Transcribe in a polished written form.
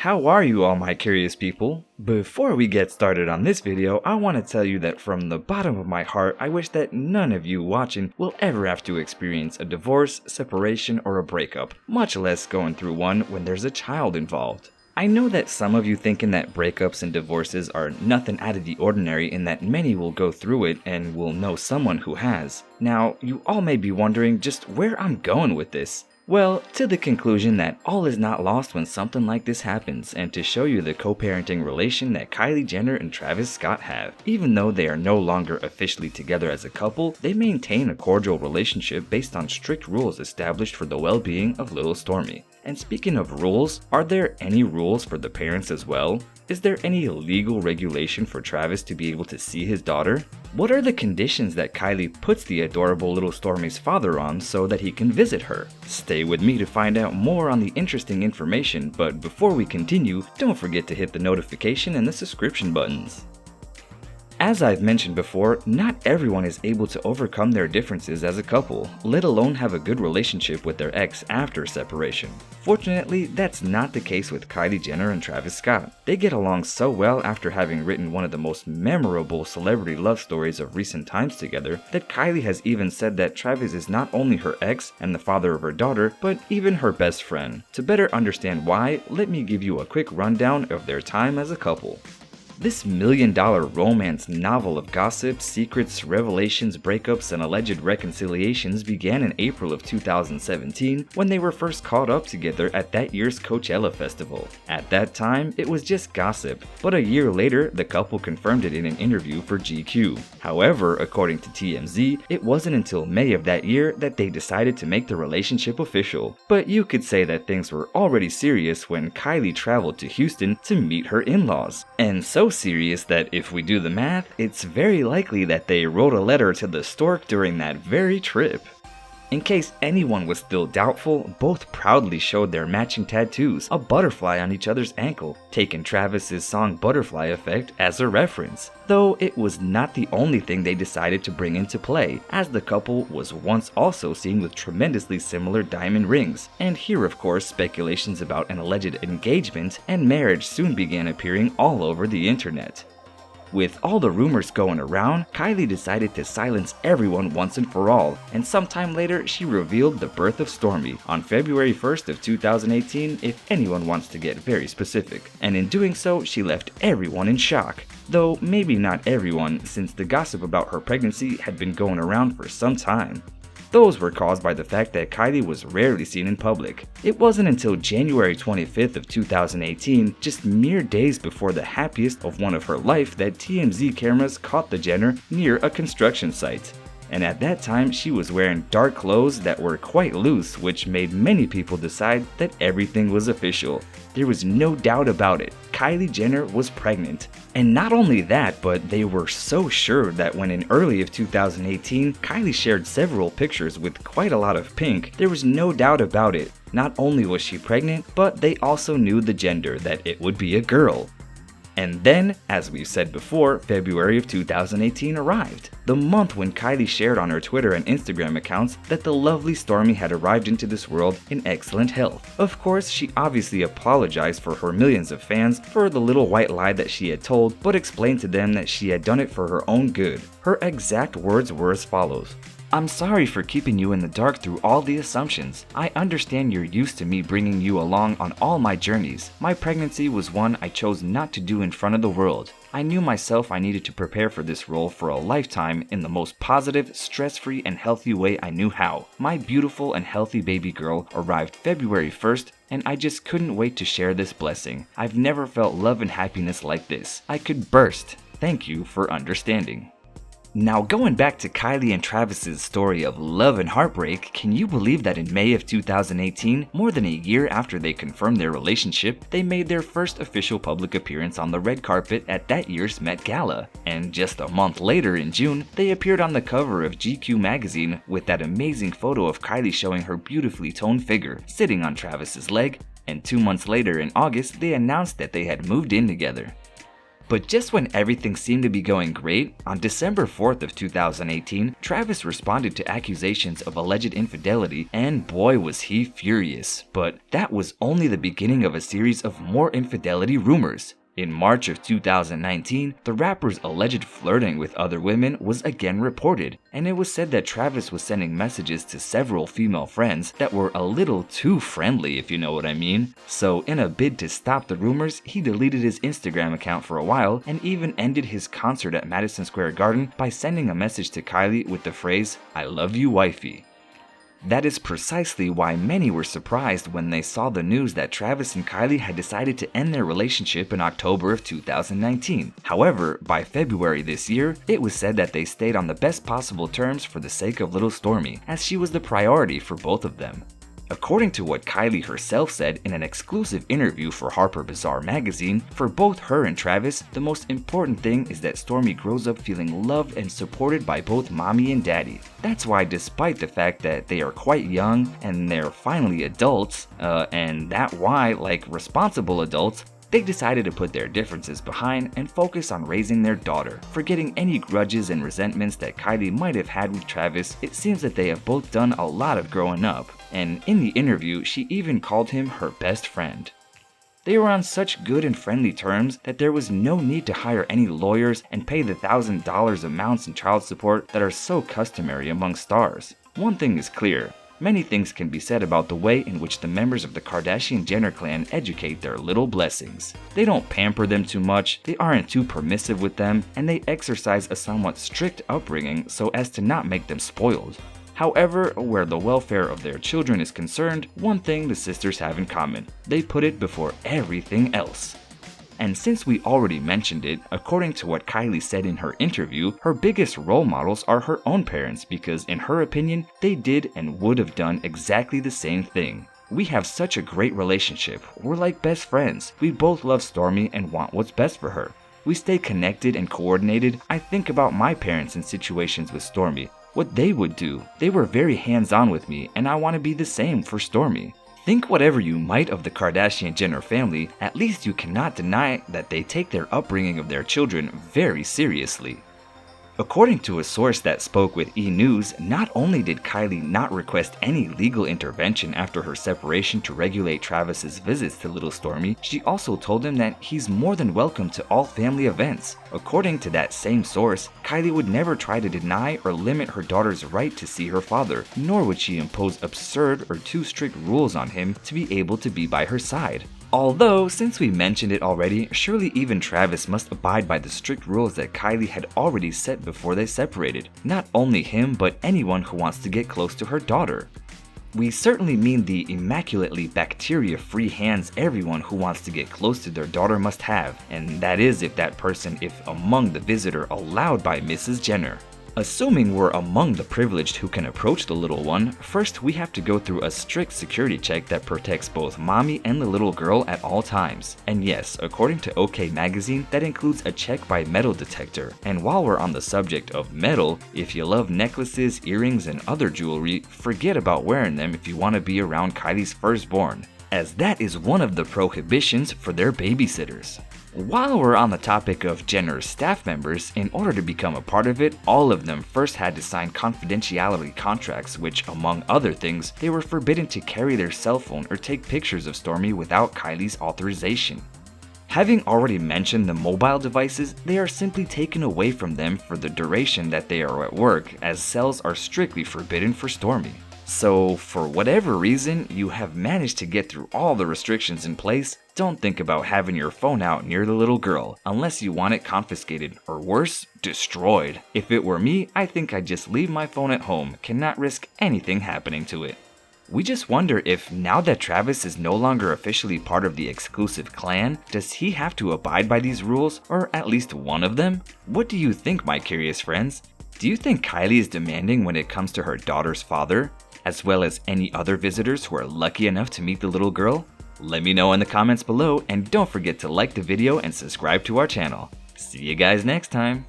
How are you all, my curious people? Before we get started on this video, I want to tell you that from the bottom of my heart, I wish that none of you watching will ever have to experience a divorce, separation, or a breakup, much less going through one when there's a child involved. I know that some of you thinking that breakups and divorces are nothing out of the ordinary and that many will go through it and will know someone who has. Now, you all may be wondering just where I'm going with this. Well, to the conclusion that all is not lost when something like this happens, and to show you the co-parenting relation that Kylie Jenner and Travis Scott have. Even though they are no longer officially together as a couple, they maintain a cordial relationship based on strict rules established for the well-being of little Stormi. And speaking of rules, are there any rules for the parents as well? Is there any legal regulation for Travis to be able to see his daughter? What are the conditions that Kylie puts the adorable little Stormi's father on so that he can visit her? Stay with me to find out more on the interesting information, but before we continue, don't forget to hit the notification and the subscription buttons. As I've mentioned before, not everyone is able to overcome their differences as a couple, let alone have a good relationship with their ex after separation. Fortunately, that's not the case with Kylie Jenner and Travis Scott. They get along so well after having written one of the most memorable celebrity love stories of recent times together that Kylie has even said that Travis is not only her ex and the father of her daughter, but even her best friend. To better understand why, let me give you a quick rundown of their time as a couple. This million-dollar romance novel of gossip, secrets, revelations, breakups, and alleged reconciliations began in April of 2017 when they were first caught up together at that year's Coachella festival. At that time, it was just gossip, but a year later, the couple confirmed it in an interview for GQ. However, according to TMZ, it wasn't until May of that year that they decided to make the relationship official. But you could say that things were already serious when Kylie traveled to Houston to meet her in-laws. And so serious that if we do the math, it's very likely that they wrote a letter to the stork during that very trip. In case anyone was still doubtful, both proudly showed their matching tattoos, a butterfly on each other's ankle, taking Travis's song Butterfly Effect as a reference. Though it was not the only thing they decided to bring into play, as the couple was once also seen with tremendously similar diamond rings. And here of course speculations about an alleged engagement and marriage soon began appearing all over the internet. With all the rumors going around, Kylie decided to silence everyone once and for all, and sometime later she revealed the birth of Stormi on February 1st of 2018 if anyone wants to get very specific. And in doing so, she left everyone in shock. Though maybe not everyone, since the gossip about her pregnancy had been going around for some time. Those were caused by the fact that Kylie was rarely seen in public. It wasn't until January 25th of 2018, just mere days before the happiest of one of her life, that TMZ cameras caught the Jenner near a construction site. And at that time, she was wearing dark clothes that were quite loose, which made many people decide that everything was official. There was no doubt about it. Kylie Jenner was pregnant. And not only that, but they were so sure that when in early of 2018, Kylie shared several pictures with quite a lot of pink, there was no doubt about it. Not only was she pregnant, but they also knew the gender, that it would be a girl. And then, as we've said before, February of 2018 arrived, the month when Kylie shared on her Twitter and Instagram accounts that the lovely Stormi had arrived into this world in excellent health. Of course, she obviously apologized for her millions of fans for the little white lie that she had told, but explained to them that she had done it for her own good. Her exact words were as follows: "I'm sorry for keeping you in the dark through all the assumptions. I understand you're used to me bringing you along on all my journeys. My pregnancy was one I chose not to do in front of the world. I knew myself I needed to prepare for this role for a lifetime in the most positive, stress-free, and healthy way I knew how. My beautiful and healthy baby girl arrived February 1st, and I just couldn't wait to share this blessing. I've never felt love and happiness like this. I could burst. Thank you for understanding." Now, going back to Kylie and Travis's story of love and heartbreak, can you believe that in May of 2018, more than a year after they confirmed their relationship, they made their first official public appearance on the red carpet at that year's Met Gala? And just a month later, in June, they appeared on the cover of GQ magazine with that amazing photo of Kylie showing her beautifully toned figure, sitting on Travis's leg, and 2 months later in August, they announced that they had moved in together. But just when everything seemed to be going great, on December 4th of 2018, Travis responded to accusations of alleged infidelity, and boy was he furious. But that was only the beginning of a series of more infidelity rumors. In March of 2019, the rapper's alleged flirting with other women was again reported, and it was said that Travis was sending messages to several female friends that were a little too friendly, if you know what I mean. So in a bid to stop the rumors, he deleted his Instagram account for a while and even ended his concert at Madison Square Garden by sending a message to Kylie with the phrase, "I love you, wifey." That is precisely why many were surprised when they saw the news that Travis and Kylie had decided to end their relationship in October of 2019. However, by February this year, it was said that they stayed on the best possible terms for the sake of little Stormi, as she was the priority for both of them. According to what Kylie herself said in an exclusive interview for Harper Bazaar magazine, for both her and Travis, the most important thing is that Stormi grows up feeling loved and supported by both mommy and daddy. That's why, despite the fact that they are quite young and they're finally adults, and that why, like responsible adults, they decided to put their differences behind and focus on raising their daughter. Forgetting any grudges and resentments that Kylie might have had with Travis, it seems that they have both done a lot of growing up. And in the interview, she even called him her best friend. They were on such good and friendly terms that there was no need to hire any lawyers and pay the $1,000 amounts in child support that are so customary among stars. One thing is clear. Many things can be said about the way in which the members of the Kardashian Jenner clan educate their little blessings. They don't pamper them too much, they aren't too permissive with them, and they exercise a somewhat strict upbringing so as to not make them spoiled. However, where the welfare of their children is concerned, one thing the sisters have in common: they put it before everything else. And since we already mentioned it, according to what Kylie said in her interview, her biggest role models are her own parents because, in her opinion, they did and would have done exactly the same thing. "We have such a great relationship. We're like best friends. We both love Stormi and want what's best for her. We stay connected and coordinated. I think about my parents in situations with Stormi, what they would do. They were very hands-on with me, and I want to be the same for Stormi." Think whatever you might of the Kardashian Jenner family, at least you cannot deny that they take their upbringing of their children very seriously. According to a source that spoke with E! News, not only did Kylie not request any legal intervention after her separation to regulate Travis's visits to little Stormi, she also told him that he's more than welcome to all family events. According to that same source, Kylie would never try to deny or limit her daughter's right to see her father, nor would she impose absurd or too strict rules on him to be able to be by her side. Although, since we mentioned it already, surely even Travis must abide by the strict rules that Kylie had already set before they separated. Not only him, but anyone who wants to get close to her daughter. We certainly mean the immaculately bacteria-free hands everyone who wants to get close to their daughter must have, and that is if that person is among the visitor allowed by Mrs. Jenner. Assuming we're among the privileged who can approach the little one, first we have to go through a strict security check that protects both mommy and the little girl at all times. And yes, according to OK Magazine, that includes a check by metal detector. And while we're on the subject of metal, if you love necklaces, earrings, and other jewelry, forget about wearing them if you want to be around Kylie's firstborn, as that is one of the prohibitions for their babysitters. While we're on the topic of Jenner's staff members, in order to become a part of it, all of them first had to sign confidentiality contracts which, among other things, they were forbidden to carry their cell phone or take pictures of Stormi without Kylie's authorization. Having already mentioned the mobile devices, they are simply taken away from them for the duration that they are at work, as cells are strictly forbidden for Stormi. So, for whatever reason you have managed to get through all the restrictions in place, don't think about having your phone out near the little girl, unless you want it confiscated, or worse, destroyed. If it were me, I think I'd just leave my phone at home, cannot risk anything happening to it. We just wonder if, now that Travis is no longer officially part of the exclusive clan, does he have to abide by these rules, or at least one of them? What do you think, my curious friends? Do you think Kylie is demanding when it comes to her daughter's father, as well as any other visitors who are lucky enough to meet the little girl? Let me know in the comments below, and don't forget to like the video and subscribe to our channel. See you guys next time!